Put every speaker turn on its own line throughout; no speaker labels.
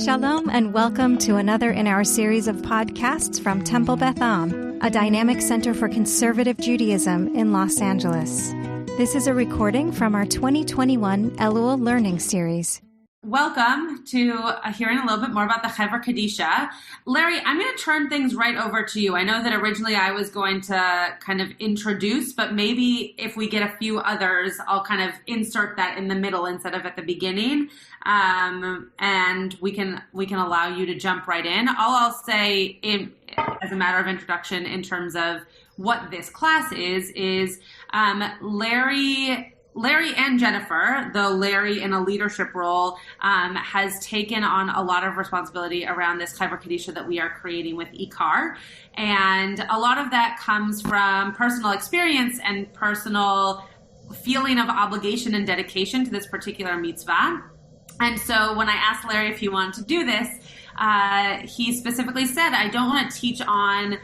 Shalom and welcome to another in our series of podcasts from Temple Beth Am, a dynamic center for conservative Judaism in Los Angeles. This is a recording from our 2021 Elul Learning Series.
Welcome to hearing a little bit more about the Chevra Kadisha. Larry, I'm going to turn things right over to you. I know that originally I was going to kind of introduce, but maybe if we get a few others, I'll kind of insert that in the middle instead of at the beginning, and we can allow you to jump right in. All I'll say as a matter of introduction in terms of what this class is Larry and Jennifer, though Larry in a leadership role, has taken on a lot of responsibility around this Chevra Kadisha that we are creating with Ikar. And a lot of that comes from personal experience and personal feeling of obligation and dedication to this particular mitzvah. And so when I asked Larry if he wanted to do this, he specifically said, I don't want to teach on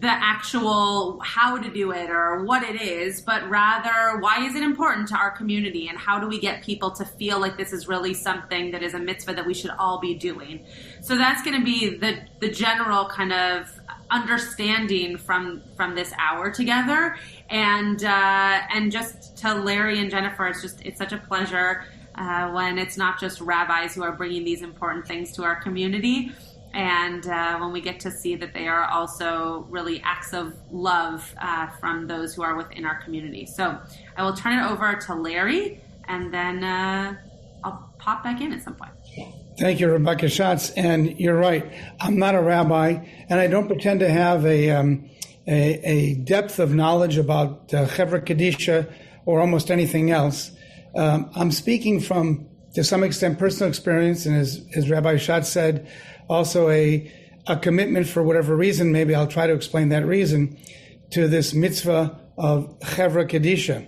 the actual how to do it or what it is, but rather why is it important to our community and how do we get people to feel like this is really something that is a mitzvah that we should all be doing. So that's going to be the general kind of understanding from this hour together. And just to Larry and Jennifer, it's such a pleasure when it's not just rabbis who are bringing these important things to our community. And when we get to see that they are also really acts of love from those who are within our community. So I will turn it over to Larry, and then I'll pop back in at some point.
Thank you, Rebecca Schatz. And you're right. I'm not a rabbi, and I don't pretend to have a depth of knowledge about Chevra Kadisha or almost anything else. I'm speaking from, to some extent, personal experience, and as Rabbi Schatz said, also a commitment for whatever reason, maybe I'll try to explain that reason, to this mitzvah of Chevra Kadisha.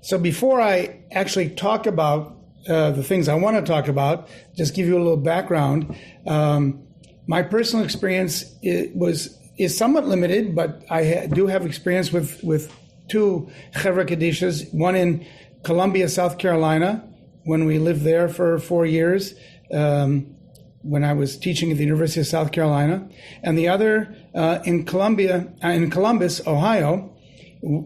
So before I actually talk about the things I want to talk about, just give you a little background. My personal experience is somewhat limited, but I do have experience with two Chevra Kadishas, one in Columbia, South Carolina, when we lived there for 4 years, when I was teaching at the University of South Carolina, and the other in Columbus, Ohio.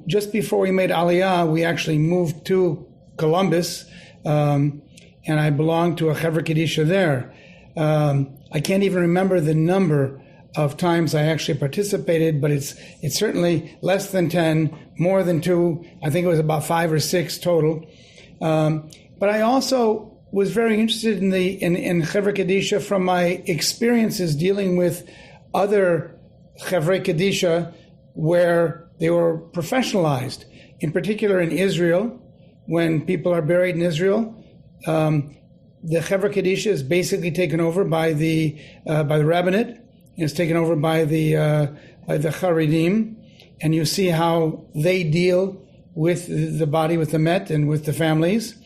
Just before we made Aliyah, we actually moved to Columbus, and I belonged to a Chevra Kadisha there. I can't even remember the number of times I actually participated, but it's certainly less than 10, more than 2. I think it was about 5 or 6 total. But I also was very interested in Chevra Kadisha from my experiences dealing with other Chevra Kadisha where they were professionalized. In particular, in Israel, when people are buried in Israel, the Chevra Kadisha is basically taken over by the rabbinate. It's taken over by the Haredim, and you see how they deal with the body, with the Met, and with the families,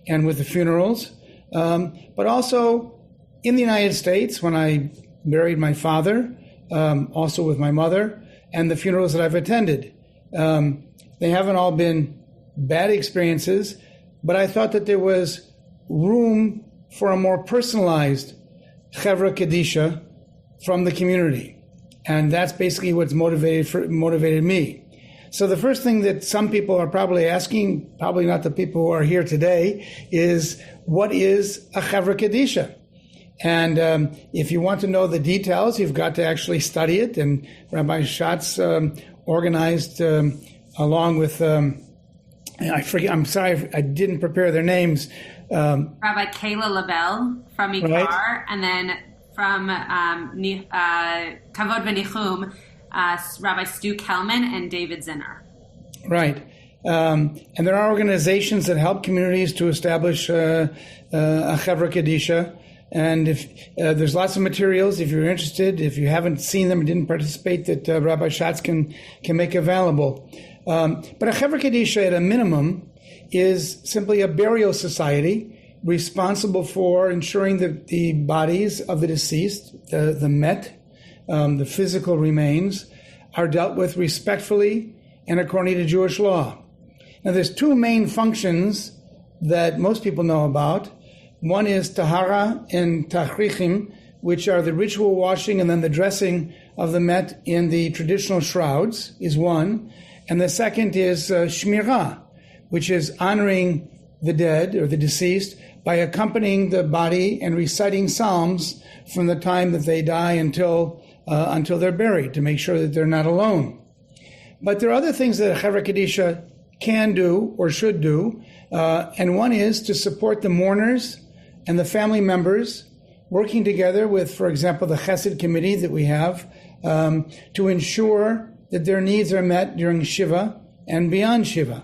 and with the funerals. But also in the United States, when I buried my father, also with my mother, and the funerals that I've attended. They haven't all been bad experiences, but I thought that there was room for a more personalized Chevra Kadisha from the community. And that's basically what's motivated me. So the first thing that some people are probably asking, probably not the people who are here today, is what is a Chevra Kadisha? And if you want to know the details, you've got to actually study it. And Rabbi Schatz organized, along with, I forget, I'm sorry, I didn't prepare their names.
Rabbi Kayla Labelle from Ikar, right? And then from Kavod V'Nichum, Rabbi Stu Kelman and David Zinner. Right.
And there are organizations that help communities to establish a Chevra Kadisha. And if there's lots of materials, if you're interested, if you haven't seen them and didn't participate, that Rabbi Schatz can make available. But a Chevra Kadisha, at a minimum, is simply a burial society responsible for ensuring that the bodies of the deceased, the Met, the physical remains, are dealt with respectfully and according to Jewish law. Now, there's two main functions that most people know about. One is Tahara and Tachrichim, which are the ritual washing and then the dressing of the Met in the traditional shrouds, is one. And the second is Shmira, which is honoring the dead or the deceased by accompanying the body and reciting psalms from the time that they die until they're buried, to make sure that they're not alone. But there are other things that a Chevra Kadisha can do or should do, and one is to support the mourners and the family members, working together with, for example, the Chesed committee that we have, to ensure that their needs are met during Shiva and beyond Shiva.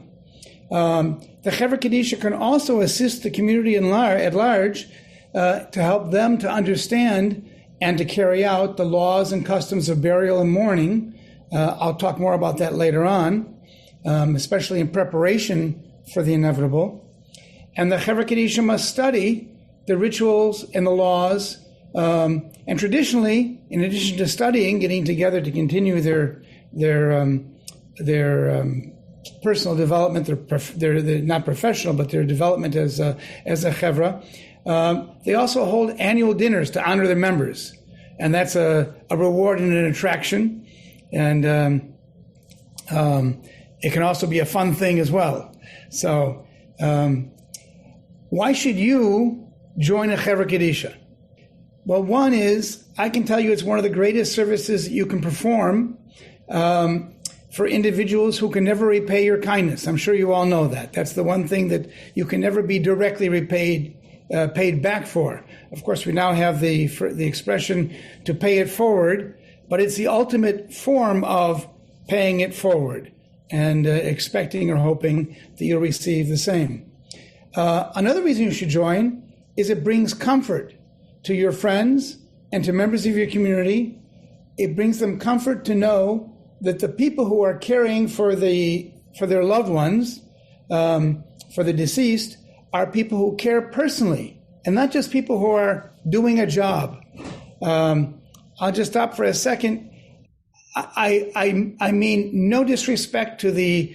The Chevra Kadisha can also assist the community at large to help them to understand and to carry out the laws and customs of burial and mourning. I'll talk more about that later on, especially in preparation for the inevitable. And the Chevra Kadisha must study the rituals and the laws, and traditionally, in addition to studying, getting together to continue their personal development, they're not professional, but their development as a Chevra. They also hold annual dinners to honor their members, and that's a reward and an attraction, and it can also be a fun thing as well. So why should you join a Chevra Kadisha? Well, one is, I can tell you it's one of the greatest services that you can perform for individuals who can never repay your kindness. I'm sure you all know that. That's the one thing that you can never be directly paid back for. Of course, we now have the expression to pay it forward, but it's the ultimate form of paying it forward and expecting or hoping that you'll receive the same. Another reason you should join is it brings comfort to your friends and to members of your community. It brings them comfort to know that the people who are caring for their loved ones, for the deceased, are people who care personally, and not just people who are doing a job. I'll just stop for a second. I mean no disrespect to the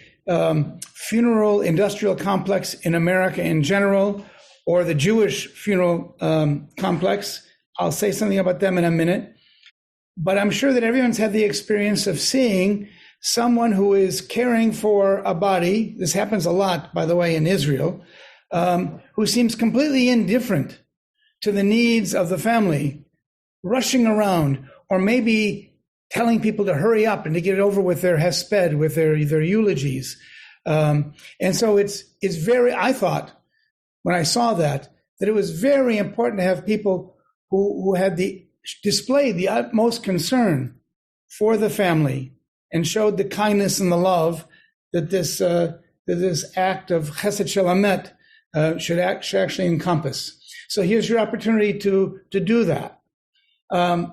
funeral industrial complex in America in general, or the Jewish funeral complex. I'll say something about them in a minute. But I'm sure that everyone's had the experience of seeing someone who is caring for a body. This happens a lot, by the way, in Israel, who seems completely indifferent to the needs of the family, rushing around, or maybe telling people to hurry up and to get it over with their hesped, with their eulogies. And so it's very, I thought, when I saw that it was very important to have people who had displayed the utmost concern for the family and showed the kindness and the love that this act of Chesed Shel Hamet should actually encompass. So here's your opportunity to do that. And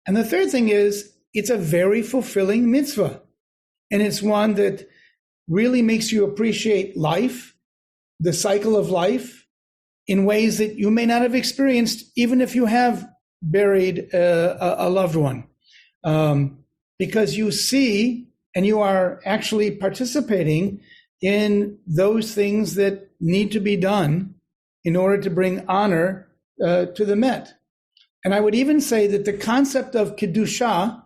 the third thing is, it's a very fulfilling mitzvah, and it's one that really makes you appreciate life, the cycle of life, in ways that you may not have experienced even if you have buried a loved one, because you see and you are actually participating in those things that need to be done in order to bring honor to the Met. And I would even say that the concept of Kedusha,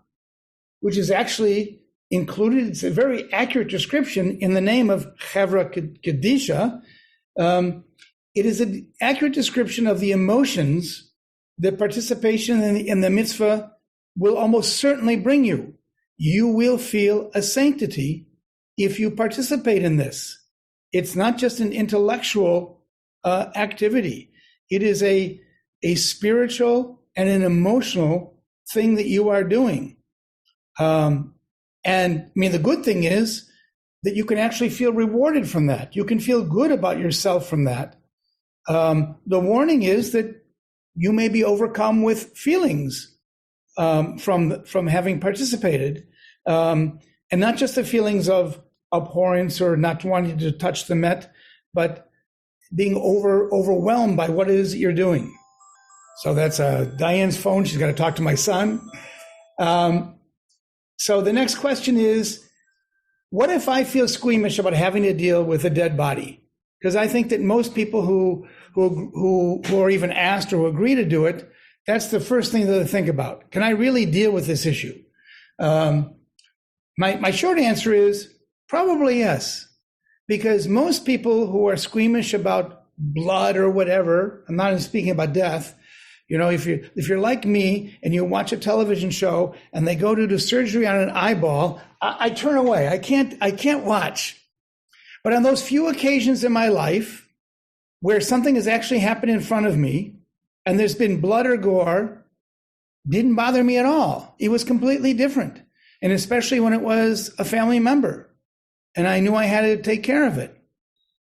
which is actually included, it's a very accurate description in the name of Chevra Kadisha. It is an accurate description of the emotions that participation in the mitzvah will almost certainly bring you. You will feel a sanctity if you participate in this. It's not just an intellectual activity. It is a spiritual and an emotional thing that you are doing. And I mean, the good thing is that you can actually feel rewarded from that. You can feel good about yourself from that. The warning is that you may be overcome with feelings from having participated, and not just the feelings of abhorrence or not wanting to touch the Met, but being overwhelmed by what it is that you're doing. So that's Diane's phone. She's got to talk to my son. So the next question is, what if I feel squeamish about having to deal with a dead body? Because I think that most people who who are even asked or agree to do it, that's the first thing that they think about. Can I really deal with this issue? My short answer is probably yes, because most people who are squeamish about blood or whatever, I'm not even speaking about death. If you're like me and you watch a television show and they go to do surgery on an eyeball, I turn away. I can't watch. But on those few occasions in my life where something has actually happened in front of me and there's been blood or gore, didn't bother me at all. It was completely different. And especially when it was a family member and I knew I had to take care of it.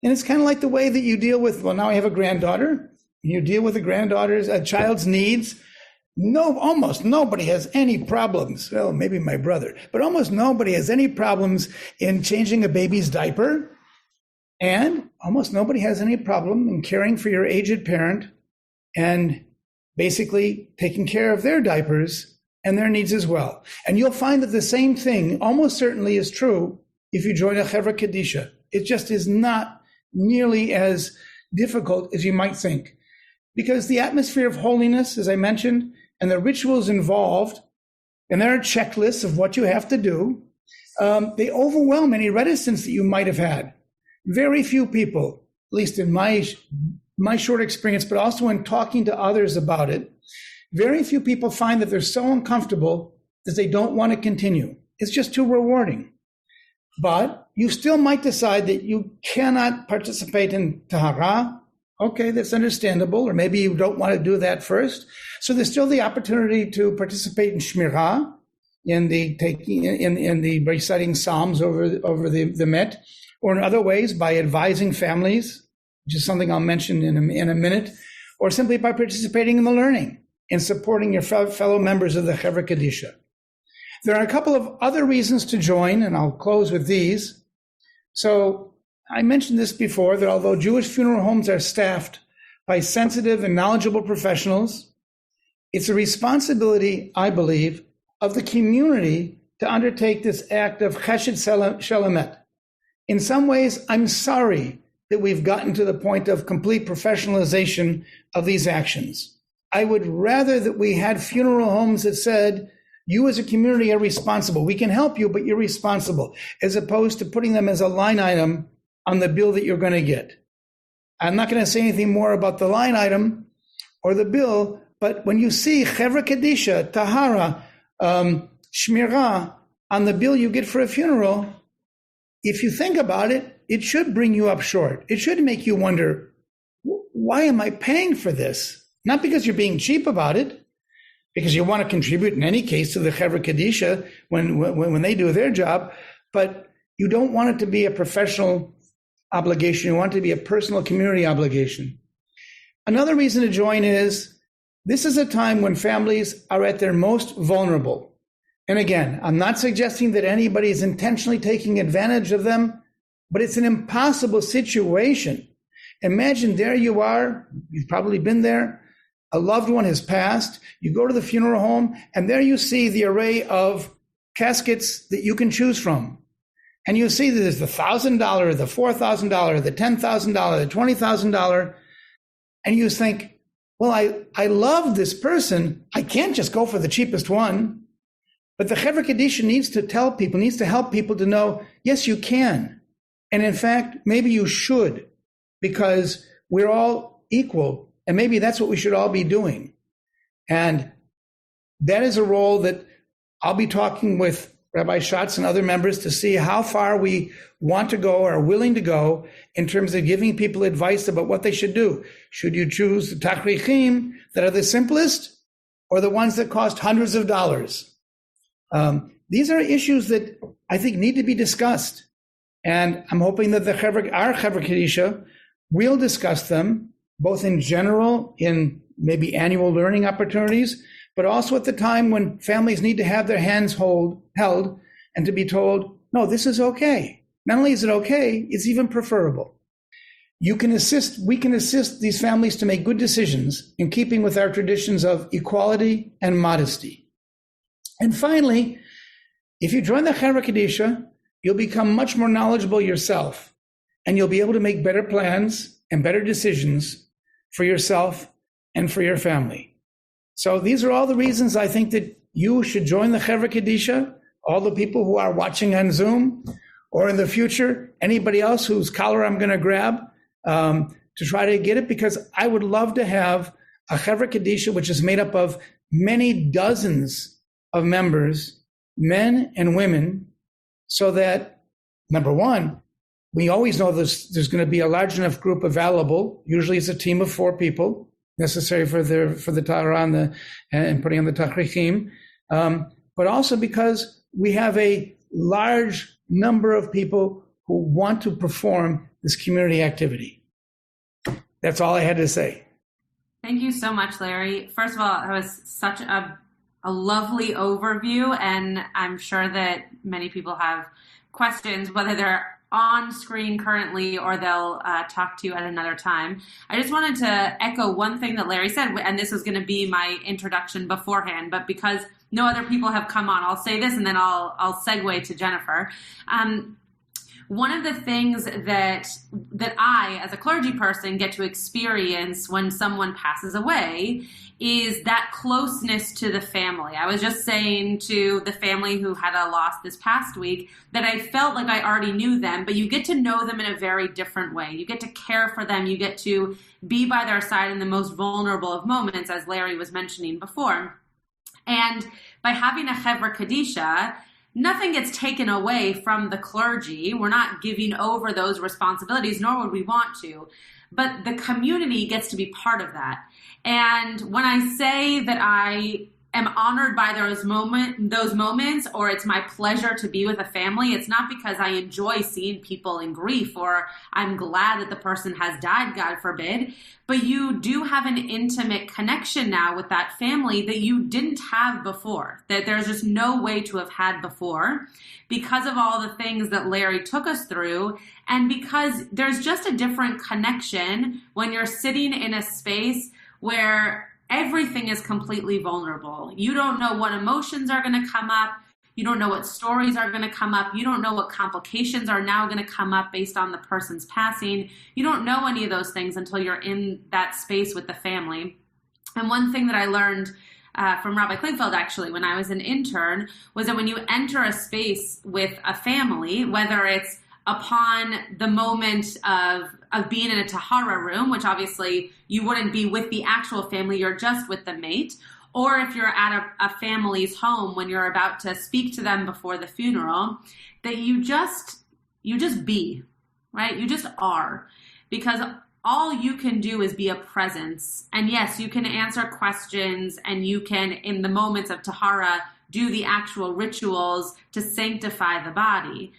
And it's kind of like the way that you deal with, well, now I have a granddaughter. You deal with a child's needs. Almost nobody has any problems. Well, maybe my brother, but almost nobody has any problems in changing a baby's diaper. And almost nobody has any problem in caring for your aged parent and basically taking care of their diapers and their needs as well. And you'll find that the same thing almost certainly is true if you join a Chevra Kadisha. It just is not nearly as difficult as you might think. Because the atmosphere of holiness, as I mentioned, and the rituals involved, and there are checklists of what you have to do, they overwhelm any reticence that you might have had. Very few people, at least in my short experience, but also in talking to others about it, very few people find that they're so uncomfortable that they don't want to continue. It's just too rewarding. But you still might decide that you cannot participate in Tahara. Okay, that's understandable. Or maybe you don't want to do that first. So there's still the opportunity to participate in Shmira, in the reciting Psalms over the Met, or in other ways by advising families, which is something I'll mention in a minute, or simply by participating in the learning and supporting your fellow members of the Chevra Kadisha. There are a couple of other reasons to join, and I'll close with these. So I mentioned this before, that although Jewish funeral homes are staffed by sensitive and knowledgeable professionals, it's a responsibility, I believe, of the community to undertake this act of chesed shel emet. In some ways, I'm sorry that we've gotten to the point of complete professionalization of these actions. I would rather that we had funeral homes that said, you as a community are responsible. We can help you, but you're responsible, as opposed to putting them as a line item on the bill that you're going to get. I'm not going to say anything more about the line item or the bill, but when you see Chevra Kadisha, Tahara, Shmira on the bill you get for a funeral, if you think about it, it should bring you up short. It should make you wonder, why am I paying for this? Not because you're being cheap about it, because you want to contribute in any case to the Chevra Kadisha when they do their job, but you don't want it to be a professional obligation. You want it to be a personal community obligation. Another reason to join is this is a time when families are at their most vulnerable. And again, I'm not suggesting that anybody is intentionally taking advantage of them, but it's an impossible situation. Imagine there you are, you've probably been there, a loved one has passed, you go to the funeral home, and there you see the array of caskets that you can choose from. And you see that there's the $1,000, the $4,000, the $10,000, the $20,000. And you think, well, I love this person. I can't just go for the cheapest one. But the Chevra Kadisha needs to help people to know, yes, you can. And in fact, maybe you should, because we're all equal. And maybe that's what we should all be doing. And that is a role that I'll be talking with Rabbi Schatz and other members to see how far we want to go or are willing to go in terms of giving people advice about what they should do. Should you choose the tachrichim that are the simplest or the ones that cost hundreds of dollars? These are issues that I think need to be discussed. And I'm hoping that our Chevra Kadisha will discuss them, both in general, in maybe annual learning opportunities, but also at the time when families need to have their hands held and to be told, no, this is okay. Not only is it okay, it's even preferable. We can assist these families to make good decisions in keeping with our traditions of equality and modesty. And finally, if you join the Chevra Kadisha, you'll become much more knowledgeable yourself, and you'll be able to make better plans and better decisions for yourself and for your family. So these are all the reasons I think that you should join the Chevra Kadisha, all the people who are watching on Zoom, or in the future, anybody else whose collar I'm going to grab to try to get it, because I would love to have a Chevra Kadisha, which is made up of many dozens of members, men and women, so that, number one, we always know there's going to be a large enough group available. Usually it's a team of 4 people necessary for the Tahara and putting on the Tachrichim, but also because we have a large number of people who want to perform this community activity. That's all I had to say.
Thank you so much, Larry. First of all, that was such a lovely overview, and I'm sure that many people have questions, whether they're on screen currently or they'll talk to you at another time. I just wanted to echo one thing that Larry said, and this was going to be my introduction beforehand, but because no other people have come on, I'll say this and then I'll segue to Jennifer. One of the things that I, as a clergy person, get to experience when someone passes away is that closeness to the family. I was just saying to the family who had a loss this past week that I felt like I already knew them, but you get to know them in a very different way. You get to care for them. You get to be by their side in the most vulnerable of moments, as Larry was mentioning before. And by having a Chevra Kadisha, nothing gets taken away from the clergy. We're not giving over those responsibilities, nor would we want to. But the community gets to be part of that. And when I say that I am honored by those moments, or it's my pleasure to be with a family, it's not because I enjoy seeing people in grief or I'm glad that the person has died, God forbid, but you do have an intimate connection now with that family that you didn't have before, that there's just no way to have had before, because of all the things that Larry took us through, and because there's just a different connection when you're sitting in a space where everything is completely vulnerable. You don't know what emotions are going to come up. You don't know what stories are going to come up. You don't know what complications are now going to come up based on the person's passing. You don't know any of those things until you're in that space with the family. And one thing that I learned from Rabbi Klingfeld, actually, when I was an intern, was that when you enter a space with a family, whether it's upon the moment of being in a Tahara room, which obviously you wouldn't be with the actual family, you're just with the mate, or if you're at a family's home when you're about to speak to them before the funeral, that you just be, right? You just are, because all you can do is be a presence. And yes, you can answer questions, and you can, in the moments of Tahara, do the actual rituals to sanctify the body.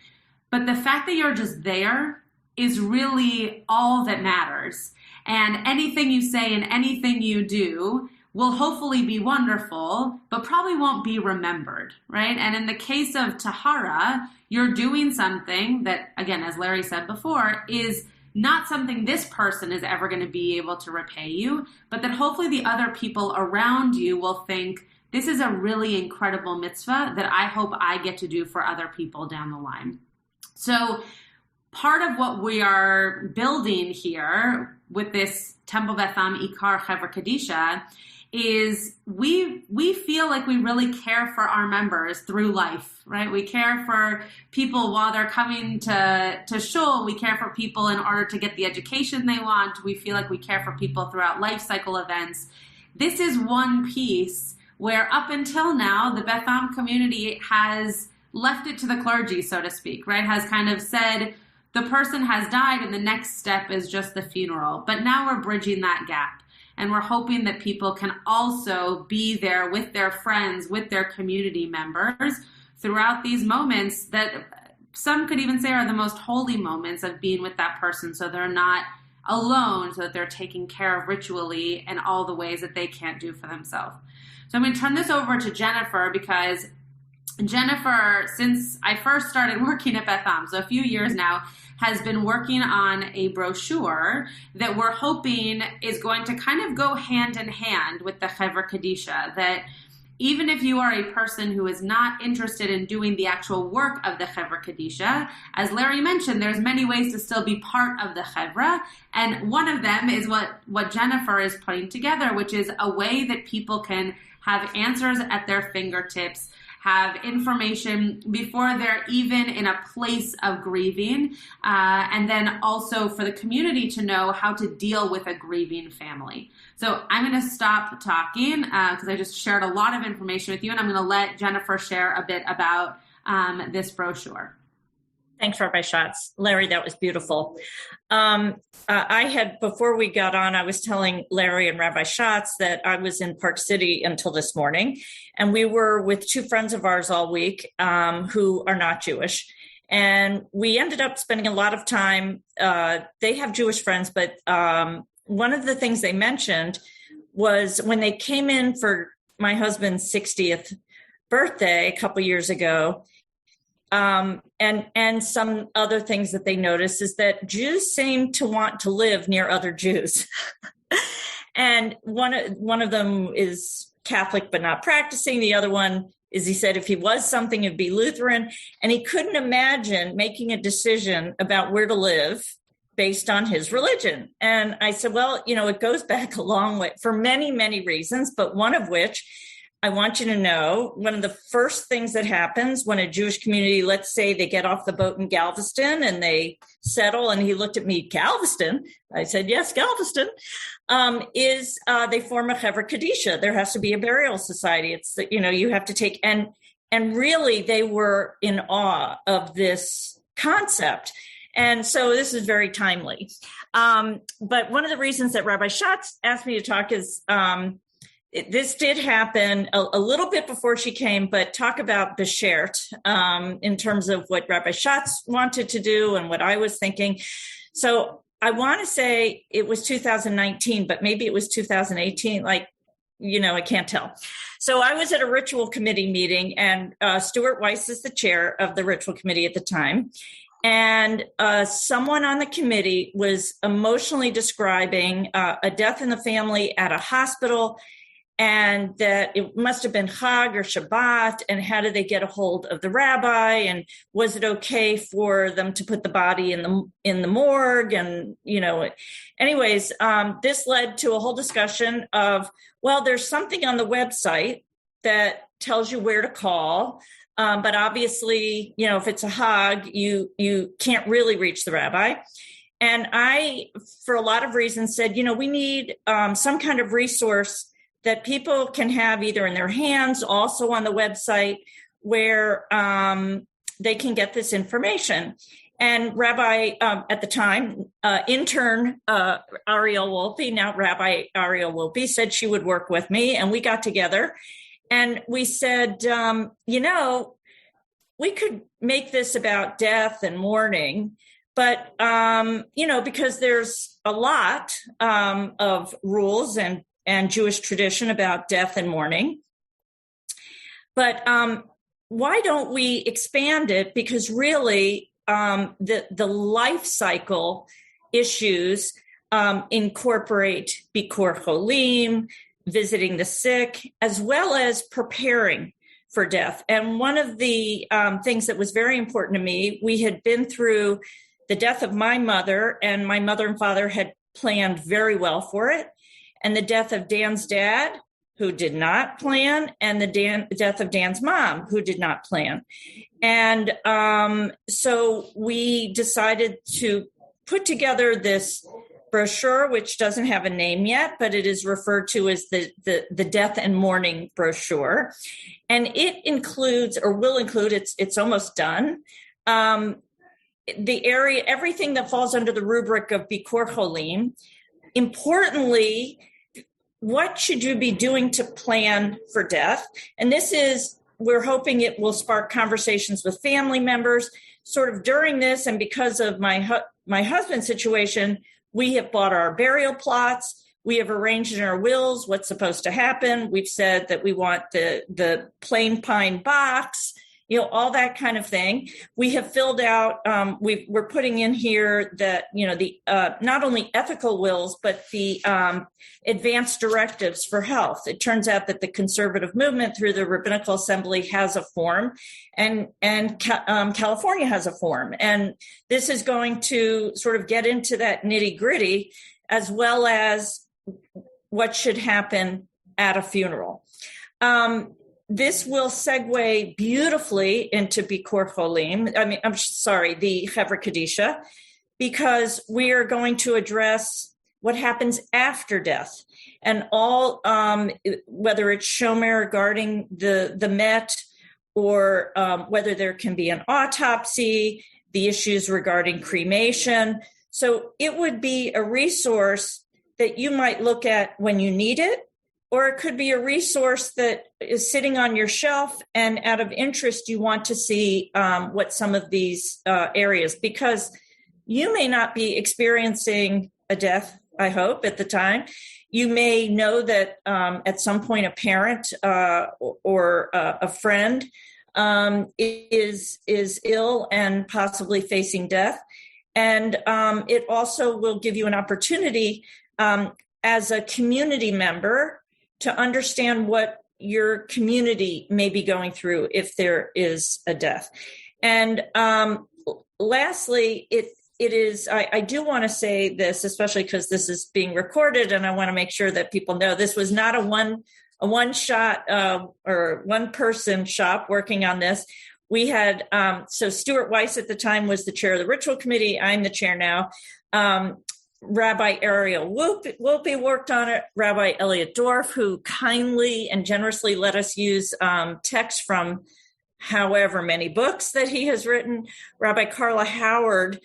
But the fact that you're just there is really all that matters. And anything you say and anything you do will hopefully be wonderful, but probably won't be remembered, right? And in the case of Tahara, you're doing something that, again, as Larry said before, is not something this person is ever going to be able to repay you, but that hopefully the other people around you will think, this is a really incredible mitzvah that I hope I get to do for other people down the line. So part of what we are building here with this Temple Beth Am Ikar Chevra Kadisha is we feel like we really care for our members through life, right? We care for people while they're coming to shul. We care for people in order to get the education they want. We feel like we care for people throughout life cycle events. This is one piece where up until now, the Beth Am community has left it to the clergy, so to speak, right? Has kind of said, the person has died and the next step is just the funeral. But now we're bridging that gap. And we're hoping that people can also be there with their friends, with their community members throughout these moments that some could even say are the most holy moments of being with that person, so they're not alone, so that they're taken care of ritually in all the ways that they can't do for themselves. So I'm going to turn this over to Jennifer, because Jennifer, since I first started working at Beth Am, so a few years now, has been working on a brochure that we're hoping is going to kind of go hand in hand with the Chevra Kadisha, that even if you are a person who is not interested in doing the actual work of the Chevra Kadisha, as Larry mentioned, there's many ways to still be part of the Chevra. And one of them is what Jennifer is putting together, which is a way that people can have answers at their fingertips, have information before they're even in a place of grieving, and then also for the community to know how to deal with a grieving family. So I'm going to stop talking because I just shared a lot of information with you, and I'm going to let Jennifer share a bit about this brochure.
Thanks, Rabbi Schatz. Larry, that was beautiful. I had, before we got on, I was telling Larry and Rabbi Schatz that I was in Park City until this morning, and we were with two friends of ours all week who are not Jewish. And we ended up spending a lot of time, they have Jewish friends, but one of the things they mentioned was when they came in for my husband's 60th birthday a couple years ago, and some other things that they noticed is that Jews seem to want to live near other Jews. And one of them is Catholic but not practicing. The other one is, he said if he was something, it'd be Lutheran. And he couldn't imagine making a decision about where to live based on his religion. And I said, well, it goes back a long way for many, many reasons, but one of which I want you to know, one of the first things that happens when a Jewish community, let's say they get off the boat in Galveston and they settle, and he looked at me, Galveston? I said, yes, Galveston, is they form a Chevra Kadisha. There has to be a burial society. It's, you have to take, and really they were in awe of this concept. And so this is very timely. But one of the reasons that Rabbi Schatz asked me to talk is, this did happen a little bit before she came, but talk about Beshert in terms of what Rabbi Schatz wanted to do and what I was thinking. So I want to say it was 2019, but maybe it was 2018. I can't tell. So I was at a ritual committee meeting, and Stuart Weiss is the chair of the ritual committee at the time. And someone on the committee was emotionally describing a death in the family at a hospital, and that it must have been Chag or Shabbat, and how did they get a hold of the rabbi, and was it okay for them to put the body in the morgue? And, anyways, this led to a whole discussion of, well, there's something on the website that tells you where to call. But obviously, if it's a Chag, you can't really reach the rabbi. And I, for a lot of reasons, said, we need some kind of resource that people can have either in their hands, also on the website, where they can get this information. And Rabbi, at the time, intern Ariel Wolpe, now Rabbi Ariel Wolpe, said she would work with me, and we got together. And we said, we could make this about death and mourning, but, because there's a lot of rules and Jewish tradition about death and mourning. But why don't we expand it? Because really, the life cycle issues incorporate Bikur Cholim, visiting the sick, as well as preparing for death. And one of the things that was very important to me, we had been through the death of my mother, and my mother and father had planned very well for it, and the death of Dan's dad, who did not plan, and the death of Dan's mom, who did not plan. And so we decided to put together this brochure, which doesn't have a name yet, but it is referred to as the death and mourning brochure. And it includes, or will include, it's almost done, the area, everything that falls under the rubric of Bikur Cholim. Importantly, what should you be doing to plan for death? And this is, we're hoping it will spark conversations with family members. Sort of during this, and because of my husband's situation, we have bought our burial plots. We have arranged in our wills what's supposed to happen. We've said that we want the plain pine box, all that kind of thing. We have filled out, we're putting in here that, the not only ethical wills, but the advanced directives for health. It turns out that the conservative movement through the Rabbinical Assembly has a form, and California has a form. And this is going to sort of get into that nitty gritty, as well as what should happen at a funeral. This will segue beautifully into Bikor Cholim. the Chevra Kadisha, because we are going to address what happens after death, and all, whether it's Shomer regarding the Met, or whether there can be an autopsy, the issues regarding cremation. So it would be a resource that you might look at when you need it, or it could be a resource that is sitting on your shelf, and out of interest, you want to see what some of these areas, because you may not be experiencing a death, I hope, at the time. You may know that at some point a parent or a friend is ill and possibly facing death. And it also will give you an opportunity as a community member to understand what your community may be going through if there is a death. And lastly, it is, I do want to say this, especially because this is being recorded, and I want to make sure that people know this was not a one shot or one person shop working on this. We had, so Stuart Weiss at the time was the chair of the ritual committee. I'm the chair now. Rabbi Ariel Whoopi worked on it. Rabbi Elliot Dorff, who kindly and generously let us use text from however many books that he has written. Rabbi Carla Howard,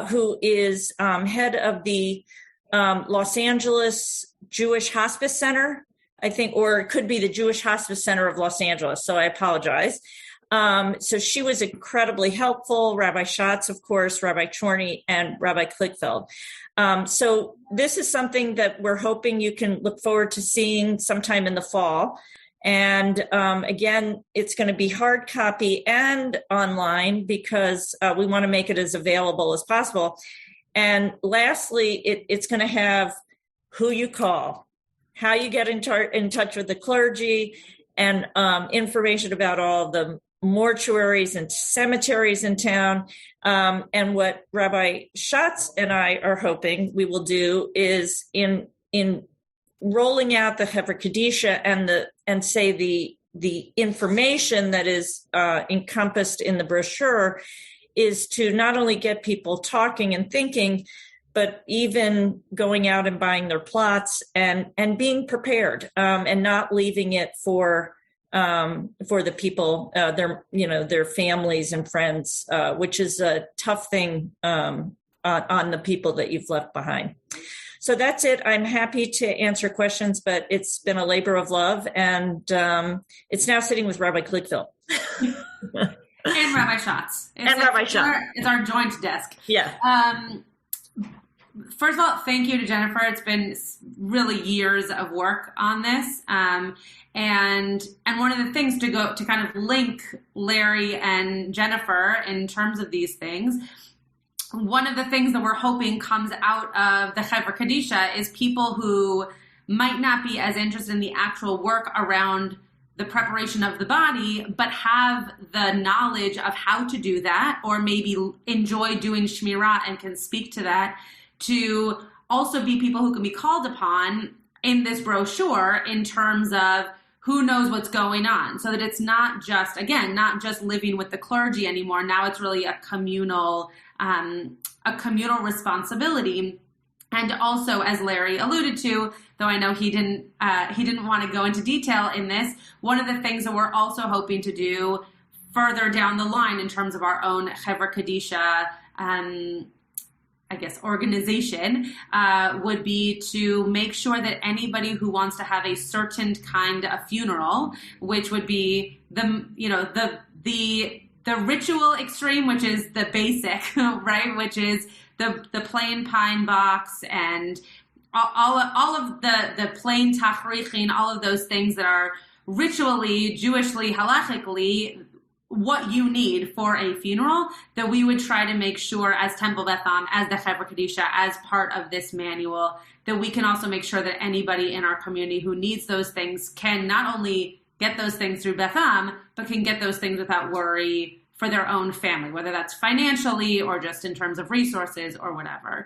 who is head of the Los Angeles Jewish Hospice Center, I think, or it could be the Jewish Hospice Center of Los Angeles. So I apologize. So she was incredibly helpful. Rabbi Schatz, of course, Rabbi Chorny, and Rabbi Klickfeld. So this is something that we're hoping you can look forward to seeing sometime in the fall. And again, it's going to be hard copy and online, because we want to make it as available as possible. And lastly, it's going to have who you call, how you get in touch with the clergy, and information about all the mortuaries and cemeteries in town. And what Rabbi Schatz and I are hoping we will do is in rolling out the Chevra Kadisha and say the information that is encompassed in the brochure is to not only get people talking and thinking, but even going out and buying their plots and being prepared, and not leaving it for the people, their families and friends, which is a tough thing on the people that you've left behind. So that's it. I'm happy to answer questions, but it's been a labor of love, and it's now sitting with Rabbi Klickfeld.
And Rabbi Schatz. It's our joint desk.
Yeah.
First of all, thank you to Jennifer. It's been really years of work on this. And one of the things to kind of link Larry and Jennifer in terms of these things, one of the things that we're hoping comes out of the Chevra Kadisha is people who might not be as interested in the actual work around the preparation of the body, but have the knowledge of how to do that, or maybe enjoy doing Shmira and can speak to that, to also be people who can be called upon in this brochure in terms of who knows what's going on, so that it's not just living with the clergy anymore. Now it's really a communal responsibility. And also, as Larry alluded to, though I know he didn't want to go into detail in this, one of the things that we're also hoping to do further down the line in terms of our own Chevra Kadisha, organization, would be to make sure that anybody who wants to have a certain kind of funeral, which would be the ritual extreme, which is the basic, right, which is the plain pine box and all of the plain tachrichin, all of those things that are ritually, Jewishly, halachically what you need for a funeral, that we would try to make sure as Temple Beth Am, as the Chevra Kadisha, as part of this manual, that we can also make sure that anybody in our community who needs those things can not only get those things through Beth Am, but can get those things without worry for their own family, whether that's financially or just in terms of resources or whatever.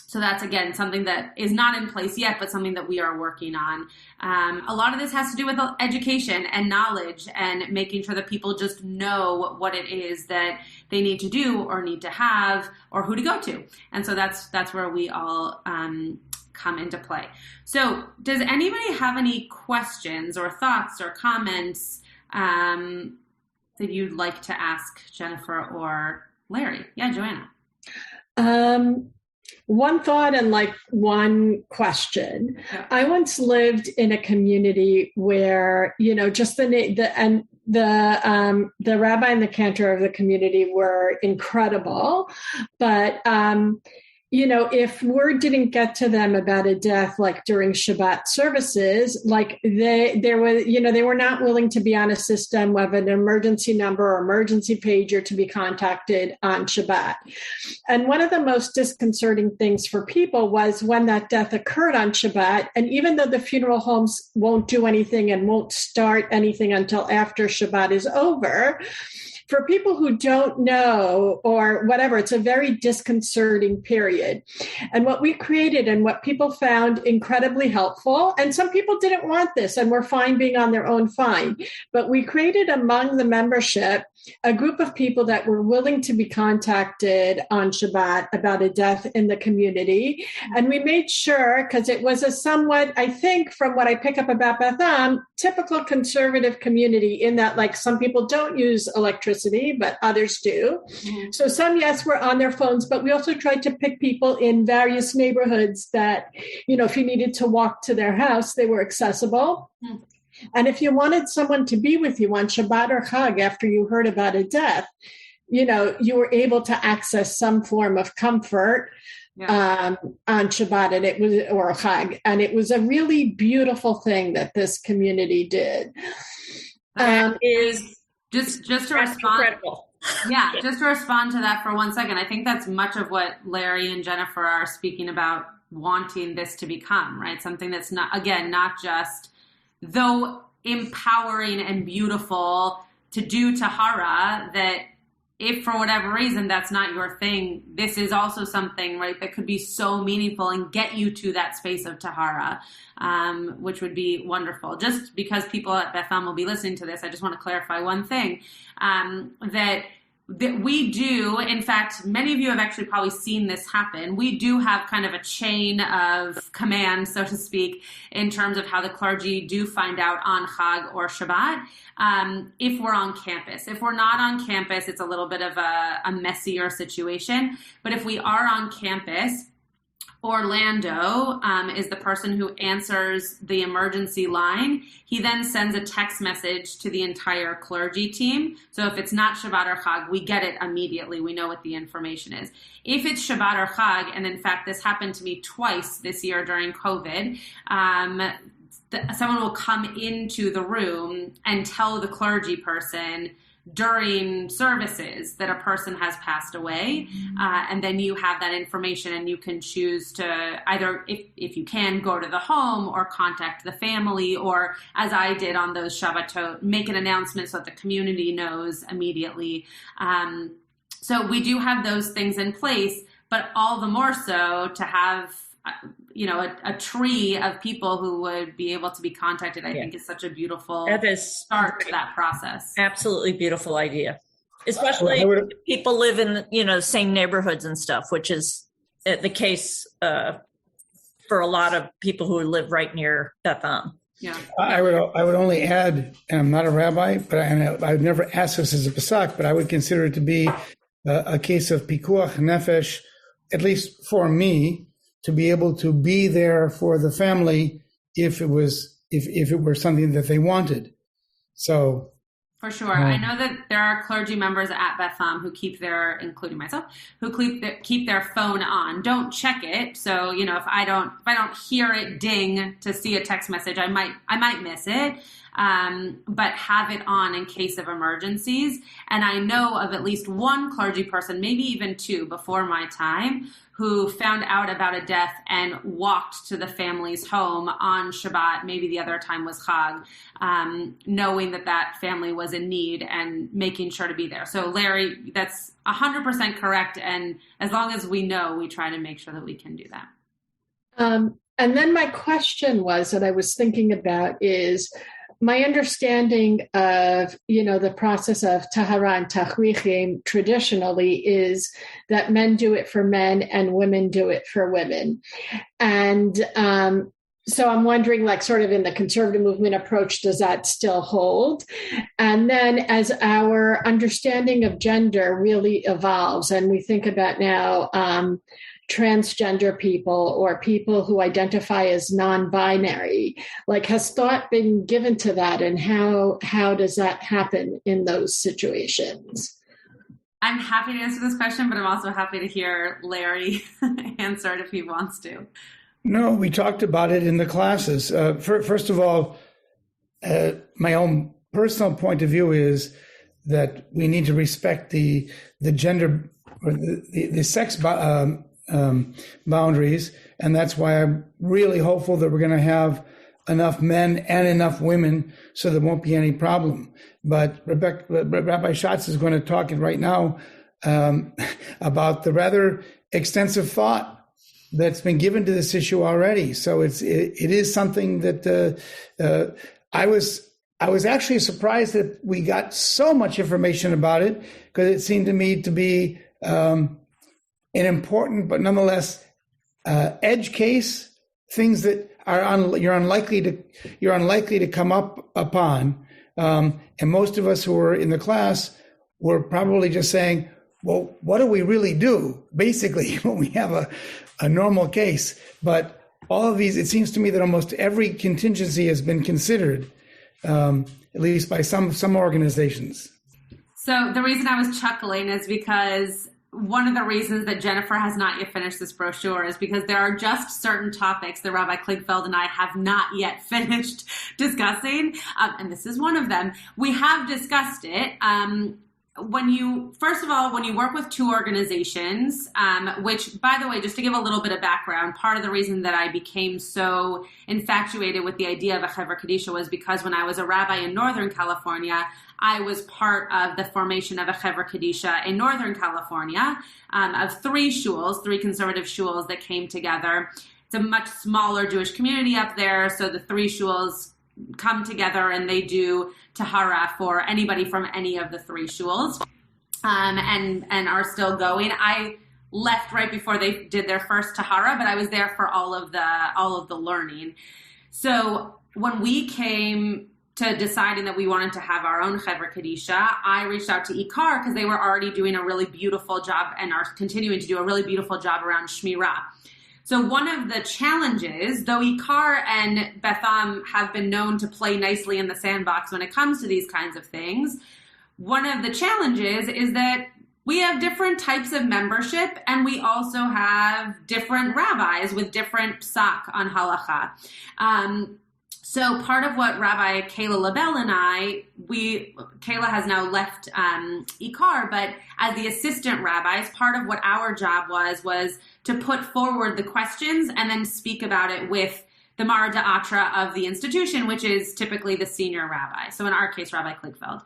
So that's, again, something that is not in place yet, but something that we are working on. A lot of this has to do with education and knowledge and making sure that people just know what it is that they need to do or need to have or who to go to. And so that's where we all come into play. So does anybody have any questions or thoughts or comments that you'd like to ask Jennifer or Larry? Yeah, Joanna.
One thought and one question. Yeah. I once lived in a community where, just the rabbi and the cantor of the community were incredible, but if word didn't get to them about a death, like during Shabbat services, they were not willing to be on a system of an emergency number or emergency pager to be contacted on Shabbat. And one of the most disconcerting things for people was when that death occurred on Shabbat. And even though the funeral homes won't do anything and won't start anything until after Shabbat is over, for people who don't know or whatever, it's a very disconcerting period. And what we created and what people found incredibly helpful, and some people didn't want this and were fine being on their own fine, but we created among the membership a group of people that were willing to be contacted on Shabbat about a death in the community. And we made sure, because it was a somewhat, I think, from what I pick up about Beth Am, typical conservative community in that, some people don't use electricity, but others do. Mm-hmm. So some, yes, were on their phones, but we also tried to pick people in various neighborhoods that, if you needed to walk to their house, they were accessible. Mm-hmm. And if you wanted someone to be with you on Shabbat or Chag after you heard about a death, you were able to access some form of comfort on Shabbat or Chag. And it was a really beautiful thing that this community did.
Is just to respond. Incredible. Yeah, just to respond to that for 1 second. I think that's much of what Larry and Jennifer are speaking about, wanting this to become, right? Something that's not just, though empowering and beautiful to do Tahara, that if for whatever reason that's not your thing, this is also something, right, that could be so meaningful and get you to that space of Tahara, which would be wonderful. Just because people at Beth Am will be listening to this, I just want to clarify one thing, that we do, in fact, many of you have actually probably seen this happen. We do have kind of a chain of command, so to speak, in terms of how the clergy do find out on Chag or Shabbat, if we're on campus. If we're not on campus, it's a little bit of a messier situation. But if we are on campus, Orlando is the person who answers the emergency line. He then sends a text message to the entire clergy team. So if it's not Shabbat or Chag, we get it immediately. We know what the information is. If it's Shabbat or Chag, and in fact, this happened to me twice this year during COVID, someone will come into the room and tell the clergy person during services that a person has passed away, and then you have that information and you can choose to either, if you can, go to the home or contact the family, or as I did on those Shabbatot, make an announcement so that the community knows immediately. So we do have those things in place, but all the more so to have a tree of people who would be able to be contacted, I think is such a beautiful start to that process.
Absolutely beautiful idea. Especially if people live in, the same neighborhoods and stuff, which is the case for a lot of people who live right near Beth Am.
Yeah.
I would only add, and I'm not a rabbi, but I would never ask this as a Pesach, but I would consider it to be a case of pikuach nefesh, at least for me, to be able to be there for the family if it were something that they wanted. So
for sure. I know that there are clergy members at Beth Am who keep including myself, who keep their phone on. Don't check it. So, if I don't hear it ding to see a text message, I might miss it. but have it on in case of emergencies. And I know of at least one clergy person, maybe even two before my time, who found out about a death and walked to the family's home on Shabbat, maybe the other time was Chag, knowing that that family was in need and making sure to be there. So Larry, that's 100% correct. And as long as we know, we try to make sure that we can do that.
And then my question was, that I was thinking about, is my understanding of, the process of Tahara and Tachrichim traditionally is that men do it for men and women do it for women. And so I'm wondering, like, sort of in the conservative movement approach, does that still hold? And then as our understanding of gender really evolves, and we think about now transgender people or people who identify as non-binary, like, has thought been given to that, and how does that happen in those situations?
I'm happy to answer this question, but I'm also happy to hear Larry answer it if he wants to.
No, we talked about it in the classes. First of all, my own personal point of view is that we need to respect the gender or the sex boundaries, and that's why I'm really hopeful that we're going to have enough men and enough women so there won't be any problem. But Rabbi Schatz is going to talk right now about the rather extensive thought that's been given to this issue already. So it is something that I was actually surprised that we got so much information about it, because it seemed to me to be an important but nonetheless edge case, things that are you're unlikely to come up upon, and most of us who were in the class were probably just saying, well, what do we really do basically when we have a normal case? But all of these, it seems to me that almost every contingency has been considered, at least by some organizations.
So the reason I was chuckling is because one of the reasons that Jennifer has not yet finished this brochure is because there are just certain topics that Rabbi Kligfeld and I have not yet finished discussing. And this is one of them. We have discussed it. When you work with two organizations, which, by the way, just to give a little bit of background, part of the reason that I became so infatuated with the idea of a Chevra Kadisha was because when I was a rabbi in Northern California, I was part of the formation of a Chevra Kadisha in Northern California, of three conservative shuls that came together. It's a much smaller Jewish community up there, so the three shuls come together and they do Tahara for anybody from any of the three shuls, and are still going. I left right before they did their first Tahara, but I was there for all of the learning. So when we came to deciding that we wanted to have our own Chevra Kadisha, I reached out to Ikar because they were already doing a really beautiful job and are continuing to do a really beautiful job around Shmira. So one of the challenges, though Ikar and Beth Am have been known to play nicely in the sandbox when it comes to these kinds of things, one of the challenges is that we have different types of membership, and we also have different rabbis with different psak on halacha. So part of what Rabbi Kayla Labelle and Kayla has now left Ikar, but as the assistant rabbis, part of what our job was to put forward the questions and then speak about it with the Mara D'Atra of the institution, which is typically the senior rabbi. So in our case, Rabbi Kligfeld.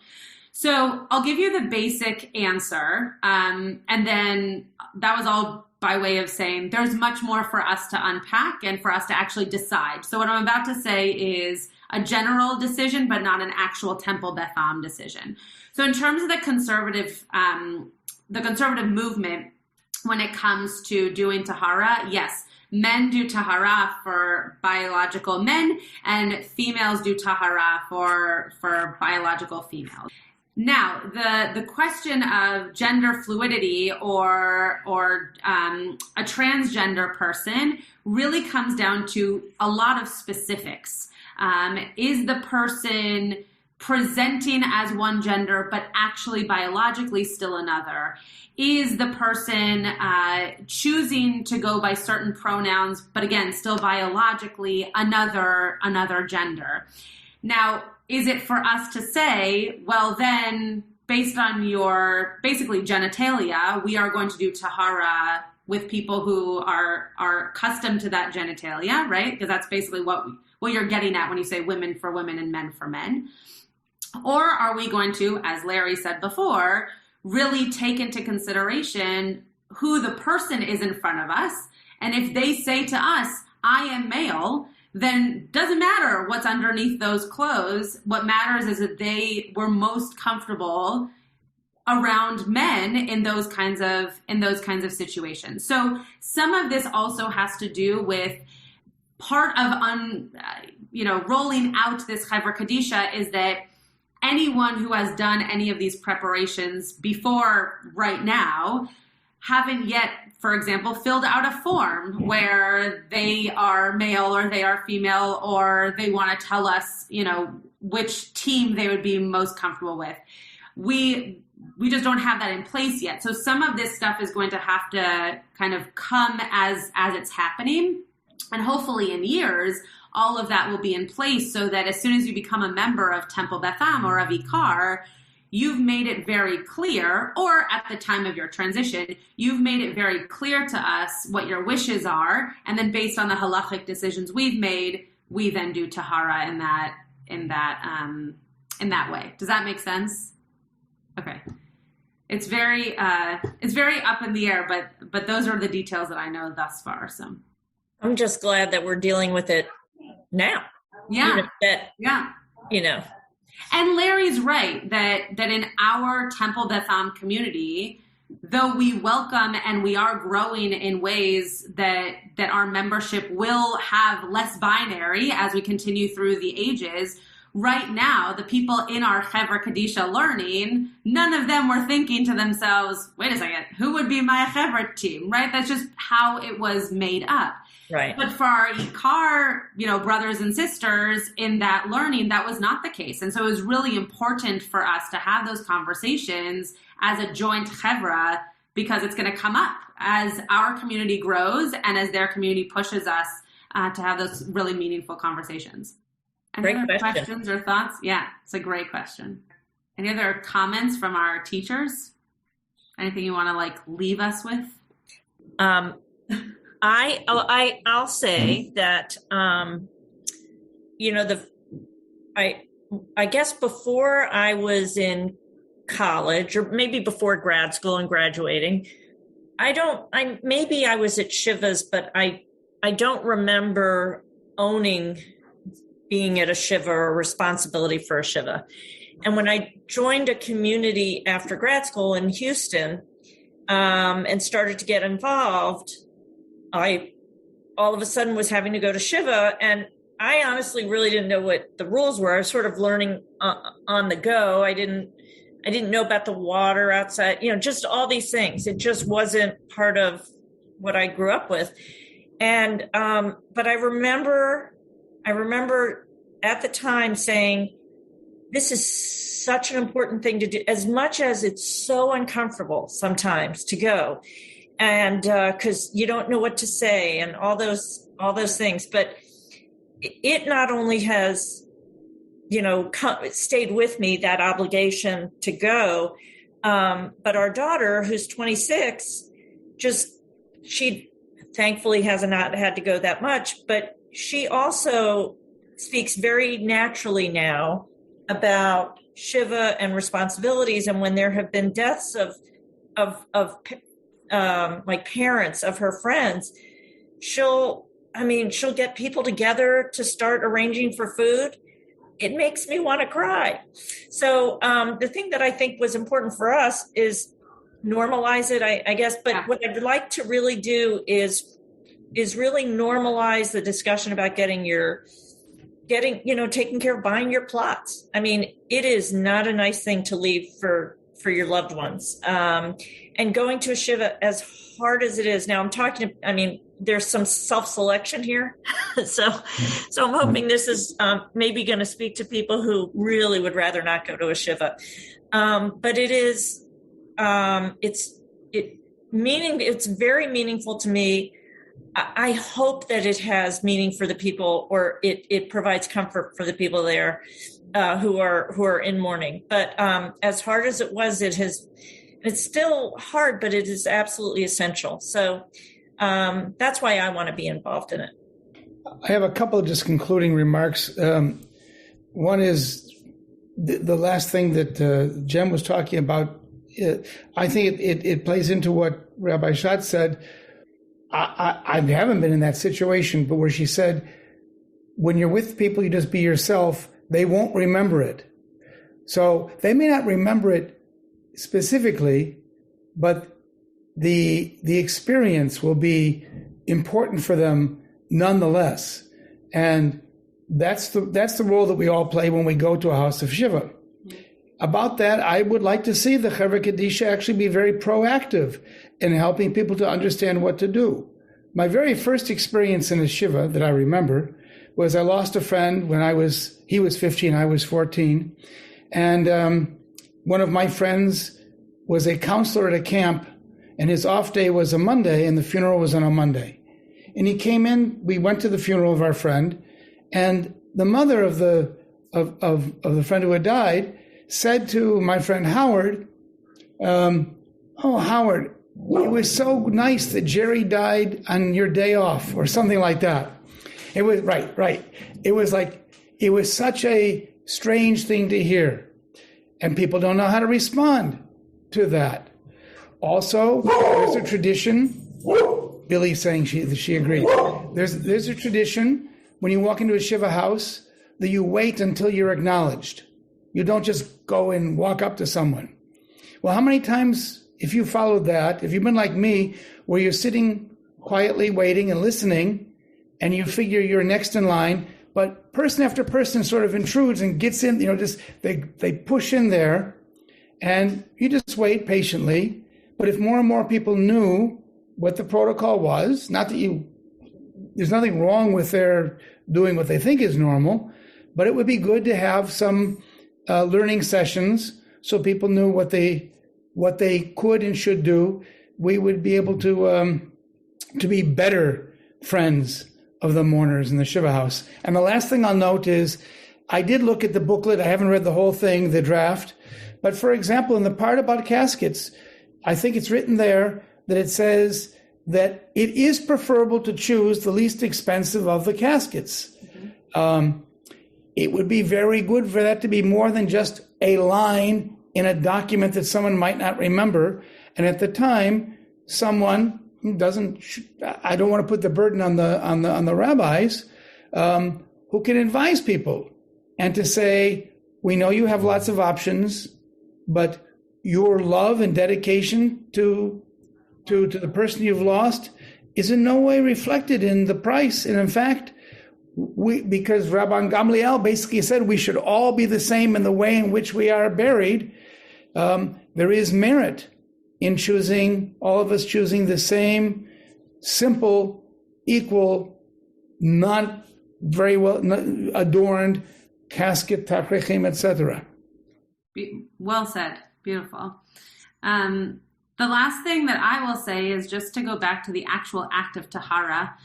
So I'll give you the basic answer, and then that was all by way of saying there's much more for us to unpack and for us to actually decide. So what I'm about to say is a general decision, but not an actual Temple Beth Am decision. So in terms of the conservative movement, when it comes to doing Tahara, yes, men do Tahara for biological men, and females do Tahara for biological females. Now, the question of gender fluidity or a transgender person really comes down to a lot of specifics. Is the person presenting as one gender but actually biologically still another? Is the person choosing to go by certain pronouns but again still biologically another gender? Now, is it for us to say, well, then based on your basically genitalia, we are going to do Tahara with people who are accustomed to that genitalia, right? Because that's basically what you're getting at when you say women for women and men for men. Or are we going to, as Larry said before, really take into consideration who the person is in front of us? And if they say to us, I am male, then doesn't matter what's underneath those clothes. What matters is that they were most comfortable around men in those kinds of situations. So some of this also has to do with part of rolling out this Chevra Kadisha is that anyone who has done any of these preparations before right now haven't yet, for example, filled out a form where they are male or they are female, or they want to tell us, which team they would be most comfortable with. We just don't have that in place yet. So some of this stuff is going to have to kind of come as it's happening. And hopefully in years, all of that will be in place so that as soon as you become a member of Temple Beth Am or of Ikar, you've made it very clear, or at the time of your transition, you've made it very clear to us what your wishes are. And then based on the halachic decisions we've made, we then do Tahara in that way. Does that make sense? Okay. It's very up in the air, but those are the details that I know thus far. So
I'm just glad that we're dealing with it now.
Yeah. And Larry's right that in our Temple Beth Am community, though we welcome and we are growing in ways that our membership will have less binary as we continue through the ages, right now, the people in our Chevra Kadisha learning, none of them were thinking to themselves, wait a second, who would be my Chevra team, right? That's just how it was made up.
Right.
But for our Ikar, brothers and sisters in that learning, that was not the case. And so it was really important for us to have those conversations as a joint Chevra, because it's going to come up as our community grows and as their community pushes us to have those really meaningful conversations. Any other questions or thoughts? Yeah, it's a great question. Any other comments from our teachers? Anything you want to leave us with?
I'll say that, I guess before I was in college, or maybe before grad school and graduating, maybe I was at Shivas, but I don't remember owning being at a Shiva or responsibility for a Shiva. And when I joined a community after grad school in Houston, and started to get involved, I all of a sudden was having to go to Shiva, and I honestly really didn't know what the rules were. I was sort of learning on the go. I didn't know about the water outside, just all these things. It just wasn't part of what I grew up with. And but I remember at the time saying, this is such an important thing to do, as much as it's so uncomfortable sometimes to go. And because you don't know what to say and all those things, but it not only has, stayed with me, that obligation to go, but our daughter, who's 26, she thankfully has not had to go that much, but she also speaks very naturally now about Shiva and responsibilities. And when there have been deaths of parents of her friends, she'll get people together to start arranging for food. It makes me want to cry. So the thing that I think was important for us is normalize it, I guess. But what I'd like to really do is really normalize the discussion about taking care of buying your plots. I mean, it is not a nice thing to leave for your loved ones. And going to a Shiva, as hard as it is now, there's some self-selection here. So I'm hoping this is maybe going to speak to people who really would rather not go to a Shiva. But it is, it's very meaningful to me. I hope that it has meaning for the people, or it provides comfort for the people there who are in mourning. But as hard as it was, it's still hard, but it is absolutely essential. So that's why I want to be involved in it.
I have a couple of just concluding remarks. One is the last thing that Jem was talking about. I think it plays into what Rabbi Schatz said. I haven't been in that situation, but where she said, when you're with people, you just be yourself. They won't remember it. So they may not remember it specifically, but the experience will be important for them nonetheless. And that's the role that we all play when we go to a house of Shiva. About that, I would like to see the Chevra Kadisha actually be very proactive in helping people to understand what to do. My very first experience in a Shiva that I remember was I lost a friend when he was 15, I was 14. And one of my friends was a counselor at a camp, and his off day was a Monday, and the funeral was on a Monday. And he came in, we went to the funeral of our friend, and the mother of the friend who had died said to my friend Howard, "Oh, Howard, it was so nice that Jerry died on your day off," or something like that. It was right. It was such a strange thing to hear, and people don't know how to respond to that. Also, there's a tradition. Billy's saying she agreed. There's a tradition when you walk into a Shiva house that you wait until you're acknowledged. You don't just go and walk up to someone. Well, how many times, if you followed that, if you've been like me, where you're sitting quietly waiting and listening, and you figure you're next in line, but person after person sort of intrudes and gets in, just they push in there, and you just wait patiently. But if more and more people knew what the protocol was, not that there's nothing wrong with their doing what they think is normal, but it would be good to have some learning sessions so people knew what they could and should do. We would be able to be better friends of the mourners in the Shiva house. And the last thing I'll note is I did look at the booklet. I haven't read the whole thing, the draft. But for example, in the part about caskets, I think it's written there that it says that it is preferable to choose the least expensive of the caskets. Mm-hmm. It would be very good for that to be more than just a line in a document that someone might not remember. And at the time, someone who I don't want to put the burden on the rabbis, who can advise people and to say, we know you have lots of options, but your love and dedication to the person you've lost is in no way reflected in the price. And in fact, because Rabban Gamliel basically said we should all be the same in the way in which we are buried, there is merit in all of us choosing the same simple, equal, not very well adorned casket, tafrechim, etc.
Well said. Beautiful. The last thing that I will say is just to go back to the actual act of Tahara,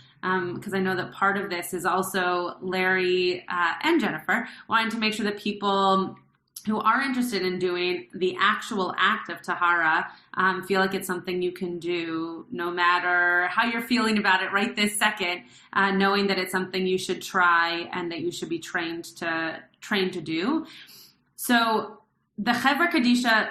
because I know that part of this is also Larry and Jennifer wanting to make sure that people who are interested in doing the actual act of Tahara feel like it's something you can do no matter how you're feeling about it right this second, knowing that it's something you should try and that you should be trained to do. So the Chevra Kadisha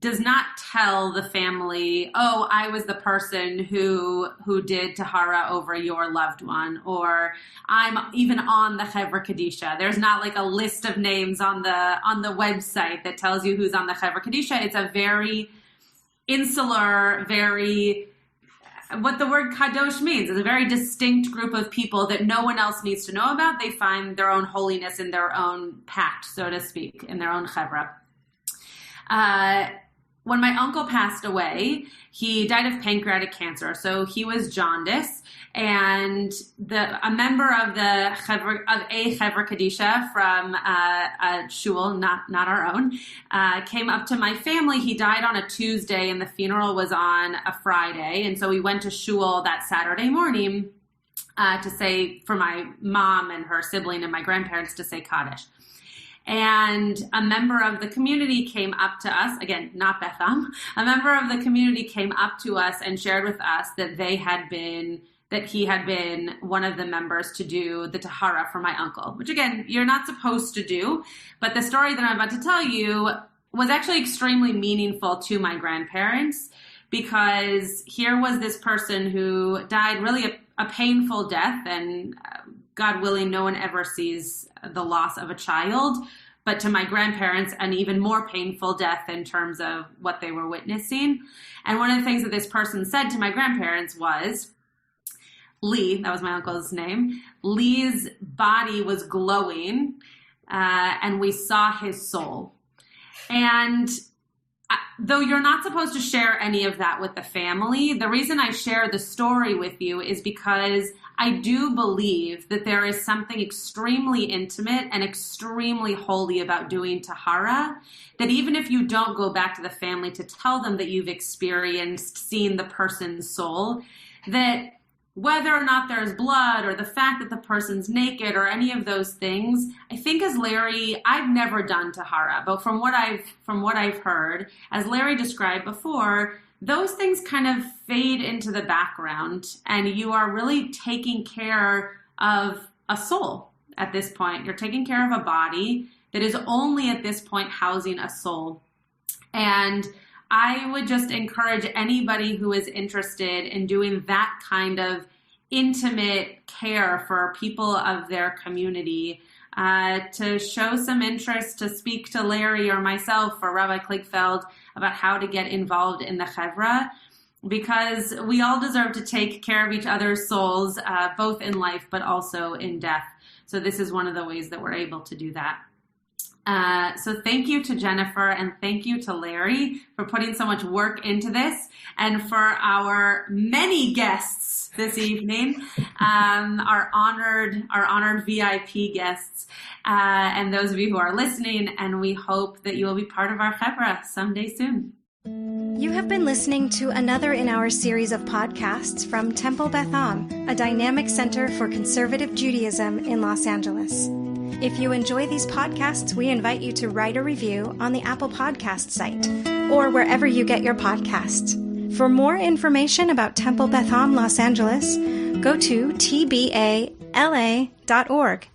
does not tell the family, oh, I was the person who did Tahara over your loved one, or I'm even on the Chevra Kadisha. There's not like a list of names on the website that tells you who's on the Chevra Kadisha. It's a very insular, what the word kadosh means. It's a very distinct group of people that no one else needs to know about. They find their own holiness in their own pact, so to speak, in their own Chevra. when my uncle passed away, he died of pancreatic cancer. So he was jaundice, and a member of a Chevra Kadisha from a shul, not our own, came up to my family. He died on a Tuesday, and the funeral was on a Friday. And so we went to shul that Saturday morning to say, for my mom and her sibling and my grandparents to say Kaddish. And a member of the community came up to us, again, not Beth Am, a member of the community came up to us and shared with us that he had been one of the members to do the Tahara for my uncle, which again, you're not supposed to do. But the story that I'm about to tell you was actually extremely meaningful to my grandparents, because here was this person who died really a painful death, and God willing, no one ever sees the loss of a child, but to my grandparents, an even more painful death in terms of what they were witnessing. And one of the things that this person said to my grandparents was, Lee, that was my uncle's name, Lee's body was glowing, and we saw his soul. And though you're not supposed to share any of that with the family, the reason I share the story with you is because I do believe that there is something extremely intimate and extremely holy about doing Tahara, that even if you don't go back to the family to tell them that you've experienced seeing the person's soul, that whether or not there's blood or the fact that the person's naked or any of those things, I think as Larry, I've never done Tahara, but from what I've heard, as Larry described before, those things kind of fade into the background, and you are really taking care of a soul at this point. You're taking care of a body that is only at this point housing a soul. And I would just encourage anybody who is interested in doing that kind of intimate care for people of their community to show some interest, to speak to Larry or myself or Rabbi Kligfeld about how to get involved in the Chevra, because we all deserve to take care of each other's souls, both in life but also in death. So this is one of the ways that we're able to do that. So thank you to Jennifer, and thank you to Larry for putting so much work into this, and for our many guests this evening, our honored VIP guests, and those of you who are listening, and we hope that you will be part of our Chevra someday soon.
You have been listening to another in our series of podcasts from Temple Beth Am, a dynamic center for conservative Judaism in Los Angeles. If you enjoy these podcasts, we invite you to write a review on the Apple Podcast site or wherever you get your podcasts. For more information about Temple Beth Am Los Angeles, go to tbala.org.